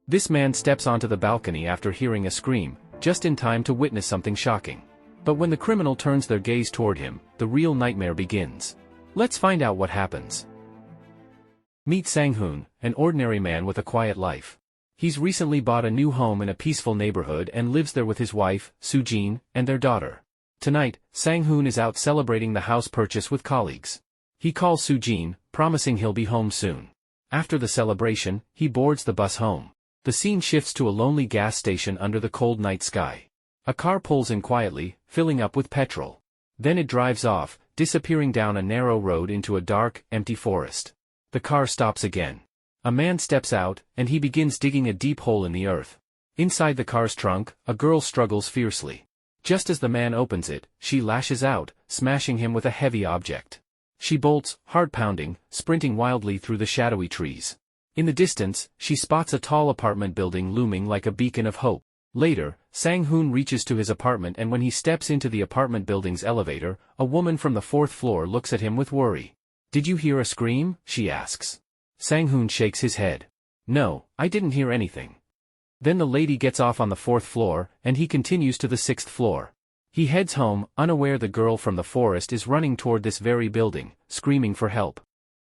This man steps onto the balcony after hearing a scream, just in time to witness something shocking. But when the criminal turns their gaze toward him, the real nightmare begins. Let's find out what happens. Meet Sang-hoon, an ordinary man with a quiet life. He's recently bought a new home in a peaceful neighborhood and lives there with his wife, Soo-jin, and their daughter. Tonight, Sang-hoon is out celebrating the house purchase with colleagues. He calls Soo-jin, promising he'll be home soon. After the celebration, he boards the bus home. The scene shifts to a lonely gas station under the cold night sky. A car pulls in quietly, filling up with petrol. Then it drives off, disappearing down a narrow road into a dark, empty forest. The car stops again. A man steps out, and he begins digging a deep hole in the earth. Inside the car's trunk, a girl struggles fiercely. Just as the man opens it, she lashes out, smashing him with a heavy object. She bolts, heart pounding, sprinting wildly through the shadowy trees. In the distance, she spots a tall apartment building looming like a beacon of hope. Later, Sang-hoon reaches to his apartment, and when he steps into the apartment building's elevator, a woman from the fourth floor looks at him with worry. "Did you hear a scream?" she asks. Sang-hoon shakes his head. "No, I didn't hear anything." Then the lady gets off on the fourth floor, and he continues to the sixth floor. He heads home, unaware the girl from the forest is running toward this very building, screaming for help.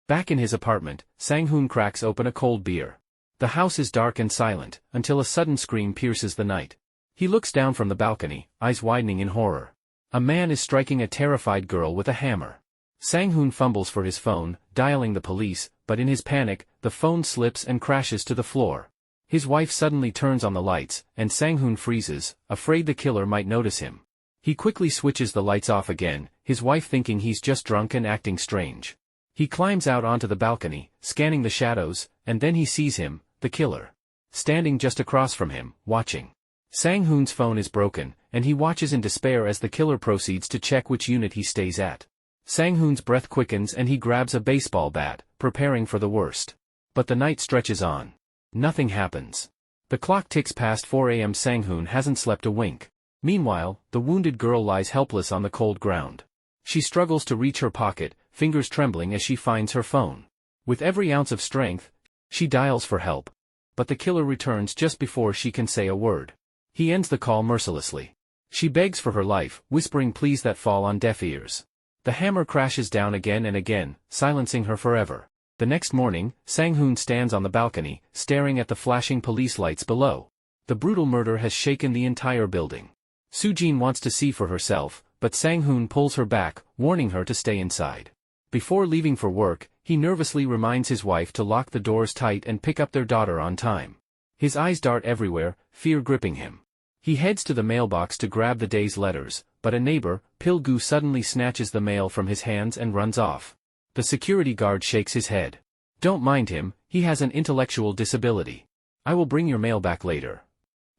Back in his apartment, Sang-hoon cracks open a cold beer. The house is dark and silent, until a sudden scream pierces the night. He looks down from the balcony, eyes widening in horror. A man is striking a terrified girl with a hammer. Sang-hoon fumbles for his phone, dialing the police, but in his panic, the phone slips and crashes to the floor. His wife suddenly turns on the lights, and Sang-hoon freezes, afraid the killer might notice him. He quickly switches the lights off again, his wife thinking he's just drunk and acting strange. He climbs out onto the balcony, scanning the shadows, and then he sees him, the killer, standing just across from him, watching. Sang-hoon's phone is broken, and he watches in despair as the killer proceeds to check which unit he stays at. Sang-hoon's breath quickens and he grabs a baseball bat, preparing for the worst. But the night stretches on. Nothing happens. The clock ticks past 4 a.m. Sang-hoon hasn't slept a wink. Meanwhile, the wounded girl lies helpless on the cold ground. She struggles to reach her pocket, fingers trembling as she finds her phone. With every ounce of strength, she dials for help. But the killer returns just before she can say a word. He ends the call mercilessly. She begs for her life, whispering pleas that fall on deaf ears. The hammer crashes down again and again, silencing her forever. The next morning, Sang-hoon stands on the balcony, staring at the flashing police lights below. The brutal murder has shaken the entire building. Soo-jin wants to see for herself, but Sang-hoon pulls her back, warning her to stay inside. Before leaving for work, he nervously reminds his wife to lock the doors tight and pick up their daughter on time. His eyes dart everywhere, fear gripping him. He heads to the mailbox to grab the day's letters, but a neighbor, Pil-gu, suddenly snatches the mail from his hands and runs off. The security guard shakes his head. "Don't mind him, he has an intellectual disability. I will bring your mail back later."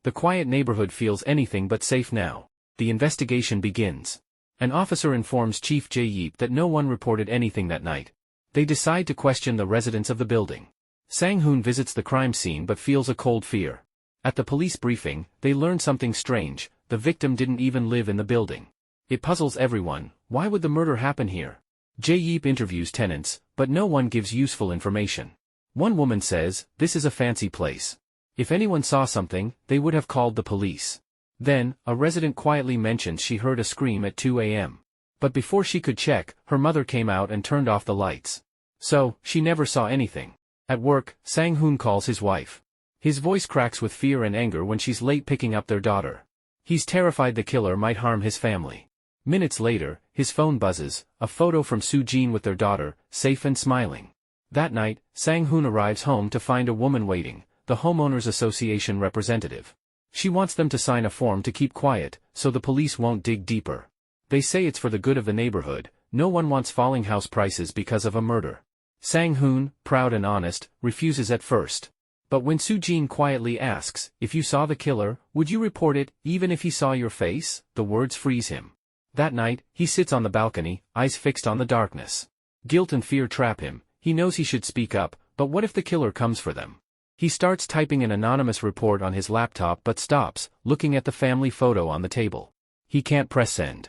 The quiet neighborhood feels anything but safe now. The investigation begins. An officer informs Chief Jae-yeep that no one reported anything that night. They decide to question the residents of the building. Sang-hoon visits the crime scene but feels a cold fear. At the police briefing, they learn something strange: the victim didn't even live in the building. It puzzles everyone. Why would the murder happen here? Jae-yeep interviews tenants, but no one gives useful information. One woman says, "This is a fancy place. If anyone saw something, they would have called the police." Then, a resident quietly mentions she heard a scream at 2 a.m. But before she could check, her mother came out and turned off the lights. So, she never saw anything. At work, Sang-hoon calls his wife. His voice cracks with fear and anger when she's late picking up their daughter. He's terrified the killer might harm his family. Minutes later, his phone buzzes, a photo from Soo-jin with their daughter, safe and smiling. That night, Sang-hoon arrives home to find a woman waiting, the homeowners association representative. She wants them to sign a form to keep quiet, so the police won't dig deeper. They say it's for the good of the neighborhood. No one wants falling house prices because of a murder. Sang-hoon, proud and honest, refuses at first. But when Soo-jin quietly asks, "If you saw the killer, would you report it, even if he saw your face?" the words freeze him. That night, he sits on the balcony, eyes fixed on the darkness. Guilt and fear trap him. He knows he should speak up, but what if the killer comes for them? He starts typing an anonymous report on his laptop but stops, looking at the family photo on the table. He can't press send.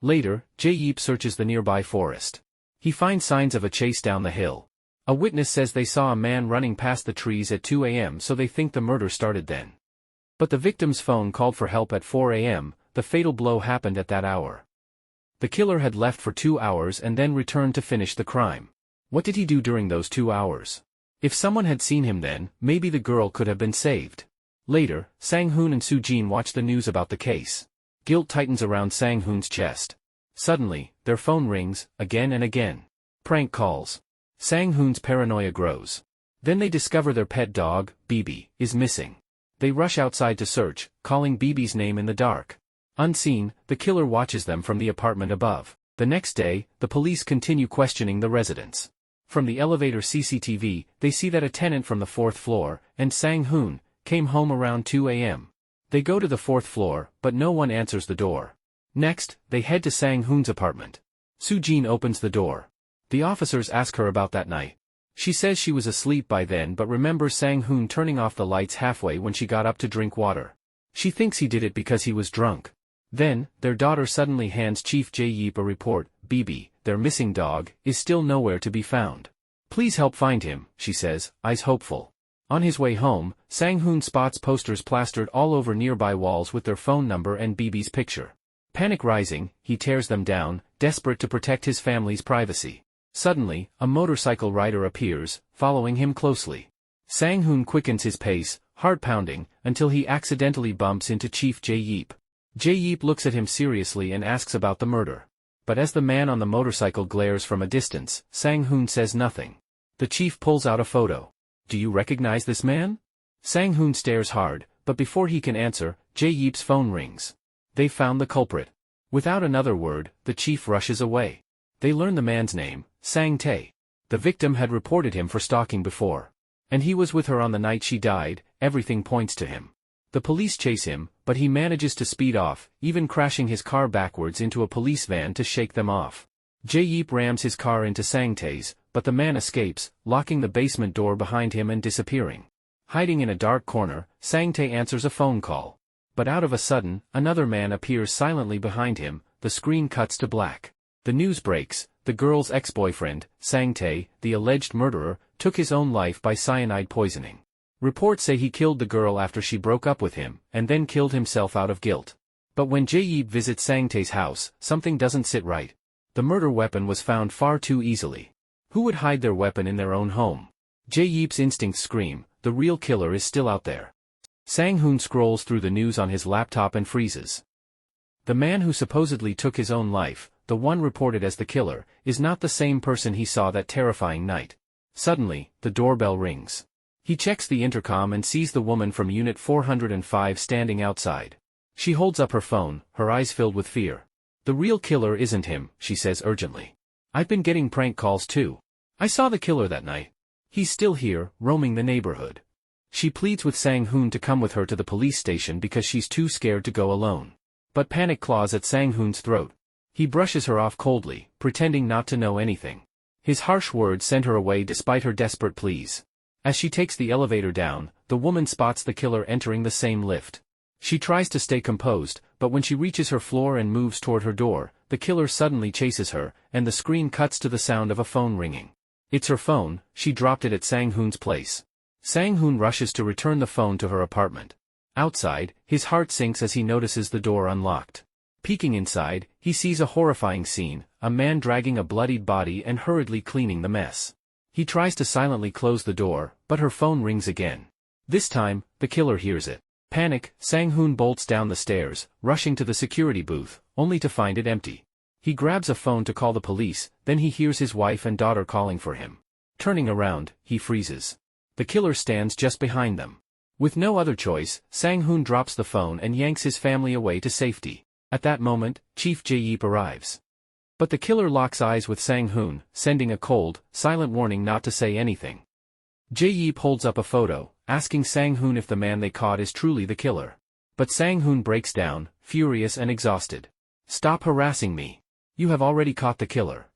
Later, Jae-yeep searches the nearby forest. He finds signs of a chase down the hill. A witness says they saw a man running past the trees at 2 a.m. so they think the murder started then. But the victim's phone called for help at 4 a.m., the fatal blow happened at that hour. The killer had left for 2 hours and then returned to finish the crime. What did he do during those 2 hours? If someone had seen him then, maybe the girl could have been saved. Later, Sang-hoon and Soo-jin watch the news about the case. Guilt tightens around Sang-hoon's chest. Suddenly, their phone rings, again and again. Prank calls. Sang-hoon's paranoia grows. Then they discover their pet dog, BB, is missing. They rush outside to search, calling BB's name in the dark. Unseen, the killer watches them from the apartment above. The next day, the police continue questioning the residents. From the elevator CCTV, they see that a tenant from the 4th floor, and Sang-hoon, came home around 2 a.m. They go to the 4th floor, but no one answers the door. Next, they head to Sang-hoon's apartment. Soo-jin opens the door. The officers ask her about that night. She says she was asleep by then but remembers Sang-hoon turning off the lights halfway when she got up to drink water. She thinks he did it because he was drunk. Then, their daughter suddenly hands Chief Jae-yeep a report. BB, their missing dog, is still nowhere to be found. Please help find him, she says, eyes hopeful. On his way home, Sang-hoon spots posters plastered all over nearby walls with their phone number and BB's picture. Panic rising, he tears them down, desperate to protect his family's privacy. Suddenly, a motorcycle rider appears, following him closely. Sang-hoon quickens his pace, heart pounding, until he accidentally bumps into Chief Jae-yeep. Jae-yeep looks at him seriously and asks about the murder. But as the man on the motorcycle glares from a distance, Sang-hoon says nothing. The chief pulls out a photo. Do you recognize this man? Sang-hoon stares hard, but before he can answer, Jae-yeep's phone rings. They found the culprit. Without another word, the chief rushes away. They learn the man's name, Sang-tae. The victim had reported him for stalking before. And he was with her on the night she died. Everything points to him. The police chase him, but he manages to speed off, even crashing his car backwards into a police van to shake them off. Jae-yeep rams his car into Sang-tae's, but the man escapes, locking the basement door behind him and disappearing. Hiding in a dark corner, Sang-tae answers a phone call. But out of a sudden, another man appears silently behind him. The screen cuts to black. The news breaks. The girl's ex-boyfriend, Sang-tae, the alleged murderer, took his own life by cyanide poisoning. Reports say he killed the girl after she broke up with him, and then killed himself out of guilt. But when Jae-yeep visits Sang-tae's house, something doesn't sit right. The murder weapon was found far too easily. Who would hide their weapon in their own home? Jae-yeep's instincts scream, the real killer is still out there. Sang-hoon scrolls through the news on his laptop and freezes. The man who supposedly took his own life, the one reported as the killer, is not the same person he saw that terrifying night. Suddenly, the doorbell rings. He checks the intercom and sees the woman from Unit 405 standing outside. She holds up her phone, her eyes filled with fear. The real killer isn't him, she says urgently. I've been getting prank calls too. I saw the killer that night. He's still here, roaming the neighborhood. She pleads with Sang-hoon to come with her to the police station because she's too scared to go alone. But panic claws at Sang-hoon's throat. He brushes her off coldly, pretending not to know anything. His harsh words send her away despite her desperate pleas. As she takes the elevator down, the woman spots the killer entering the same lift. She tries to stay composed, but when she reaches her floor and moves toward her door, the killer suddenly chases her, and the screen cuts to the sound of a phone ringing. It's her phone. She dropped it at Sang-hoon's place. Sang-hoon rushes to return the phone to her apartment. Outside, his heart sinks as he notices the door unlocked. Peeking inside, he sees a horrifying scene, a man dragging a bloodied body and hurriedly cleaning the mess. He tries to silently close the door, but her phone rings again. This time, the killer hears it. Panic, Sang-hoon bolts down the stairs, rushing to the security booth, only to find it empty. He grabs a phone to call the police, then he hears his wife and daughter calling for him. Turning around, he freezes. The killer stands just behind them. With no other choice, Sang-hoon drops the phone and yanks his family away to safety. At that moment, Chief Jae-yeep arrives. But the killer locks eyes with Sang-hoon, sending a cold, silent warning not to say anything. Jae-yeep holds up a photo, asking Sang-hoon if the man they caught is truly the killer. But Sang-hoon breaks down, furious and exhausted. Stop harassing me. You have already caught the killer.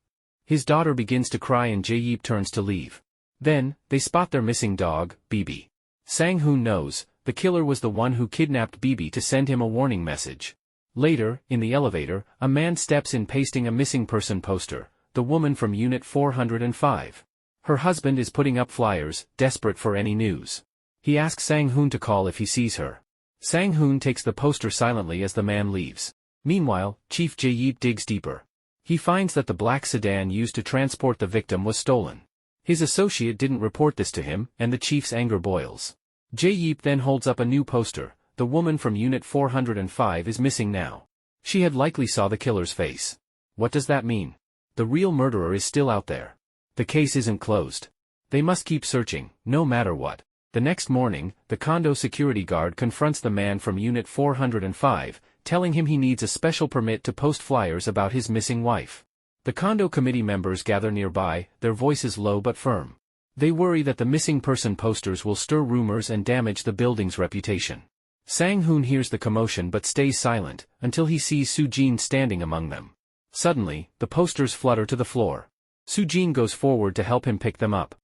His daughter begins to cry and Jae-yeep turns to leave. Then, they spot their missing dog, BB. Sang-hoon knows, the killer was the one who kidnapped BB to send him a warning message. Later, in the elevator, a man steps in pasting a missing person poster, the woman from Unit 405. Her husband is putting up flyers, desperate for any news. He asks Sang-hoon to call if he sees her. Sang-hoon takes the poster silently as the man leaves. Meanwhile, Chief Jae-yeep digs deeper. He finds that the black sedan used to transport the victim was stolen. His associate didn't report this to him, and the chief's anger boils. Jae-yeep then holds up a new poster. The woman from Unit 405 is missing now. She had likely saw the killer's face. What does that mean? The real murderer is still out there. The case isn't closed. They must keep searching, no matter what. The next morning, the condo security guard confronts the man from Unit 405, telling him he needs a special permit to post flyers about his missing wife. The condo committee members gather nearby, their voices low but firm. They worry that the missing person posters will stir rumors and damage the building's reputation. Sang-hoon hears the commotion but stays silent, until he sees Soo-jin standing among them. Suddenly, the posters flutter to the floor. Soo-jin goes forward to help him pick them up.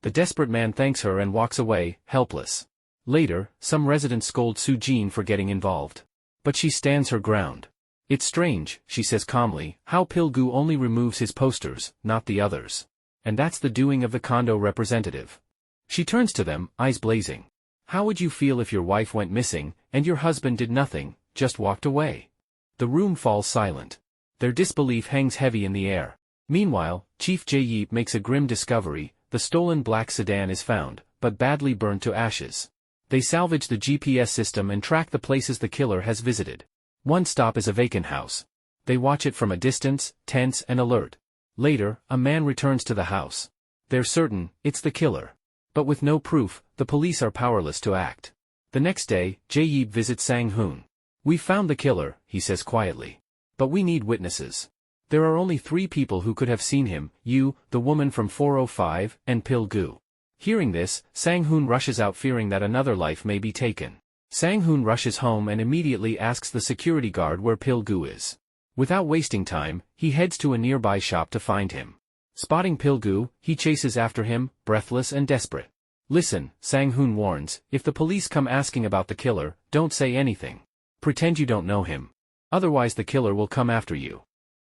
The desperate man thanks her and walks away, helpless. Later, some residents scold Soo-jin for getting involved. But she stands her ground. It's strange, she says calmly, how Pil-gu only removes his posters, not the others. And that's the doing of the condo representative. She turns to them, eyes blazing. How would you feel if your wife went missing, and your husband did nothing, just walked away? The room falls silent. Their disbelief hangs heavy in the air. Meanwhile, Chief Jae-yeep makes a grim discovery. The stolen black sedan is found, but badly burned to ashes. They salvage the GPS system and track the places the killer has visited. One stop is a vacant house. They watch it from a distance, tense and alert. Later, a man returns to the house. They're certain, it's the killer. But with no proof, the police are powerless to act. The next day, Jae-yeep visits Sang-hoon. "We found the killer," he says quietly. "But we need witnesses. There are only 3 people who could have seen him, you, the woman from 405, and Pil-gu." Hearing this, Sang-hoon rushes out fearing that another life may be taken. Sang-hoon rushes home and immediately asks the security guard where Pil-gu is. Without wasting time, he heads to a nearby shop to find him. Spotting Pil-gu, he chases after him, breathless and desperate. "Listen," Sang-hoon warns, "if the police come asking about the killer, don't say anything. Pretend you don't know him. Otherwise the killer will come after you."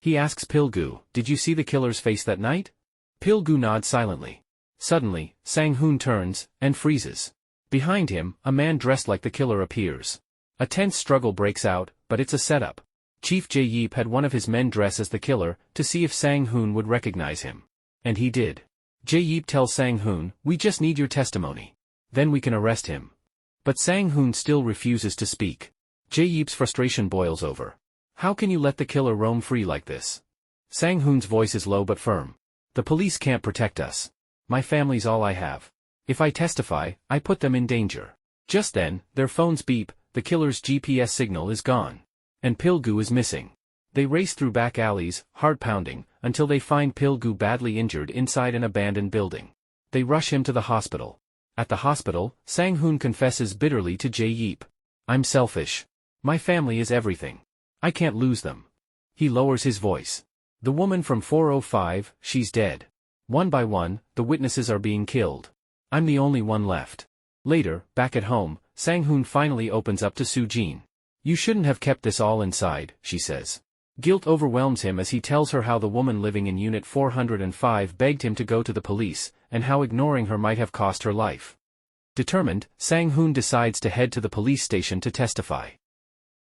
He asks Pil-gu, "Did you see the killer's face that night?" Pil-gu nods silently. Suddenly, Sang-hoon turns, and freezes. Behind him, a man dressed like the killer appears. A tense struggle breaks out, but it's a setup. Chief Jae-yeep had one of his men dress as the killer, to see if Sang-hoon would recognize him. And he did. Jae-yeep tells Sang-hoon, "We just need your testimony. Then we can arrest him." But Sang-hoon still refuses to speak. Jae-yeep's frustration boils over. "How can you let the killer roam free like this?" Sang-hoon's voice is low but firm. "The police can't protect us. My family's all I have. If I testify, I put them in danger." Just then, their phones beep, the killer's GPS signal is gone. And Pil-gu is missing. They race through back alleys, heart pounding, until they find Pil-gu badly injured inside an abandoned building. They rush him to the hospital. At the hospital, Sang-hoon confesses bitterly to Jae-yeep. "I'm selfish. My family is everything. I can't lose them." He lowers his voice. "The woman from 405, she's dead. One by one, the witnesses are being killed. I'm the only one left." Later, back at home, Sang-hoon finally opens up to Soo-jin. "You shouldn't have kept this all inside," she says. Guilt overwhelms him as he tells her how the woman living in Unit 405 begged him to go to the police, and how ignoring her might have cost her life. Determined, Sang-hoon decides to head to the police station to testify.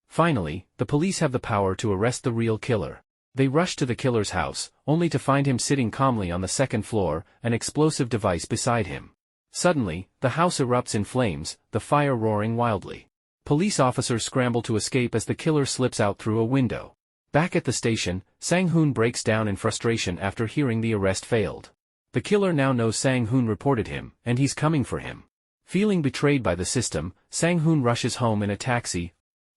Finally, the police have the power to arrest the real killer. They rush to the killer's house, only to find him sitting calmly on the second floor, an explosive device beside him. Suddenly, the house erupts in flames, the fire roaring wildly. Police officers scramble to escape as the killer slips out through a window. Back at the station, Sang-hoon breaks down in frustration after hearing the arrest failed. The killer now knows Sang-hoon reported him, and he's coming for him. Feeling betrayed by the system, Sang-hoon rushes home in a taxi.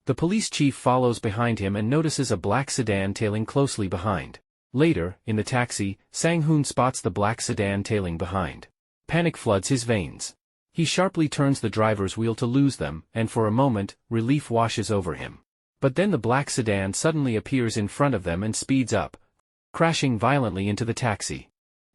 The police chief follows behind him and notices a black sedan tailing closely behind. Later, in the taxi, Sang-hoon spots the black sedan tailing behind. Panic floods his veins. He sharply turns the driver's wheel to lose them, and for a moment, relief washes over him. But then the black sedan suddenly appears in front of them and speeds up, crashing violently into the taxi.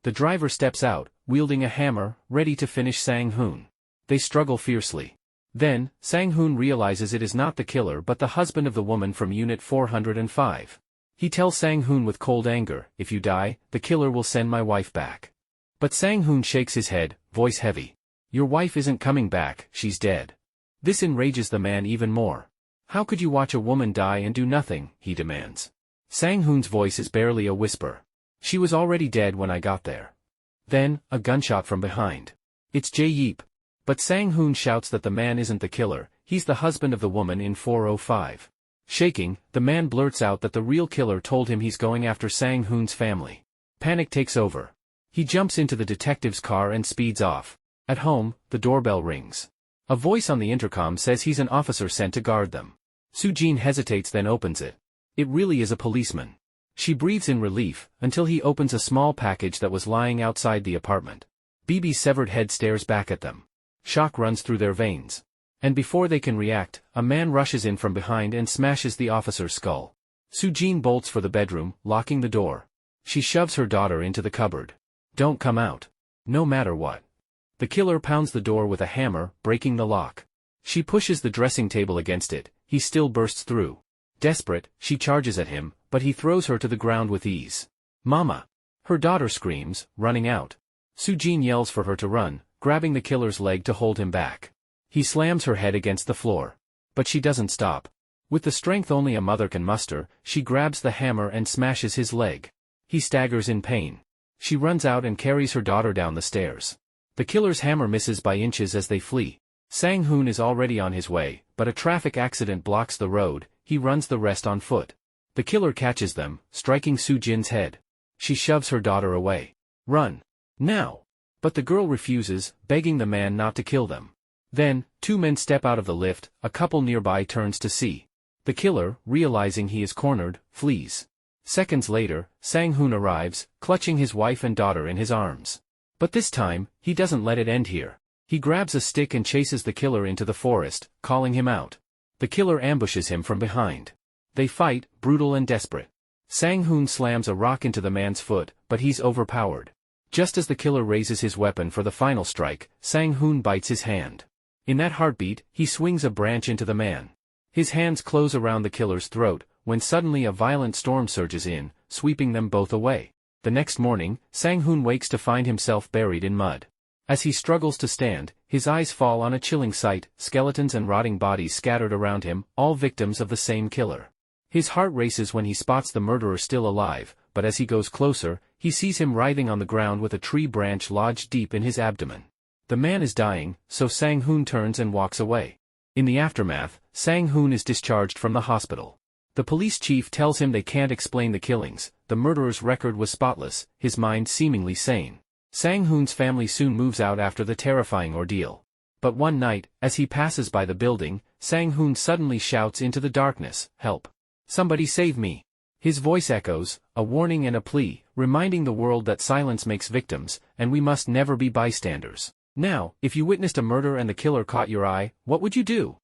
The driver steps out, wielding a hammer, ready to finish Sang-hoon. They struggle fiercely. Then, Sang-hoon realizes it is not the killer but the husband of the woman from Unit 405. He tells Sang-hoon with cold anger, "If you die, the killer will send my wife back." But Sang-hoon shakes his head, voice heavy. Your wife isn't coming back, she's dead. This enrages the man even more. How could you watch a woman die and do nothing, he demands. Sang-hoon's voice is barely a whisper. She was already dead when I got there. Then, a gunshot from behind. It's Jae-yeep. But Sang-hoon shouts that the man isn't the killer, he's the husband of the woman in 405. Shaking, the man blurts out that the real killer told him he's going after Sang-hoon's family. Panic takes over. He jumps into the detective's car and speeds off. At home, the doorbell rings. A voice on the intercom says he's an officer sent to guard them. Soo-jin hesitates then opens it. It really is a policeman. She breathes in relief, until he opens a small package that was lying outside the apartment. BB's severed head stares back at them. Shock runs through their veins. And before they can react, a man rushes in from behind and smashes the officer's skull. Soo-jin bolts for the bedroom, locking the door. She shoves her daughter into the cupboard. Don't come out. No matter what. The killer pounds the door with a hammer, breaking the lock. She pushes the dressing table against it, he still bursts through. Desperate, she charges at him, but he throws her to the ground with ease. Mama! Her daughter screams, running out. Soo-jin yells for her to run, grabbing the killer's leg to hold him back. He slams her head against the floor. But she doesn't stop. With the strength only a mother can muster, she grabs the hammer and smashes his leg. He staggers in pain. She runs out and carries her daughter down the stairs. The killer's hammer misses by inches as they flee. Sang-hoon is already on his way, but a traffic accident blocks the road, he runs the rest on foot. The killer catches them, striking Soo-jin's head. She shoves her daughter away. Run. Now. But the girl refuses, begging the man not to kill them. Then, two men step out of the lift, a couple nearby turns to see. The killer, realizing he is cornered, flees. Seconds later, Sang-hoon arrives, clutching his wife and daughter in his arms. But this time, he doesn't let it end here. He grabs a stick and chases the killer into the forest, calling him out. The killer ambushes him from behind. They fight, brutal and desperate. Sang-hoon slams a rock into the man's foot, but he's overpowered. Just as the killer raises his weapon for the final strike, Sang-hoon bites his hand. In that heartbeat, he swings a branch into the man. His hands close around the killer's throat, when suddenly a violent storm surges in, sweeping them both away. The next morning, Sang-hoon wakes to find himself buried in mud. As he struggles to stand, his eyes fall on a chilling sight, skeletons and rotting bodies scattered around him, all victims of the same killer. His heart races when he spots the murderer still alive, but as he goes closer, he sees him writhing on the ground with a tree branch lodged deep in his abdomen. The man is dying, so Sang-hoon turns and walks away. In the aftermath, Sang-hoon is discharged from the hospital. The police chief tells him they can't explain the killings, the murderer's record was spotless, his mind seemingly sane. Sang-hoon's family soon moves out after the terrifying ordeal. But one night, as he passes by the building, Sang-hoon suddenly shouts into the darkness, "Help! Somebody save me!" His voice echoes, a warning and a plea, reminding the world that silence makes victims, and we must never be bystanders. Now, if you witnessed a murder and the killer caught your eye, what would you do?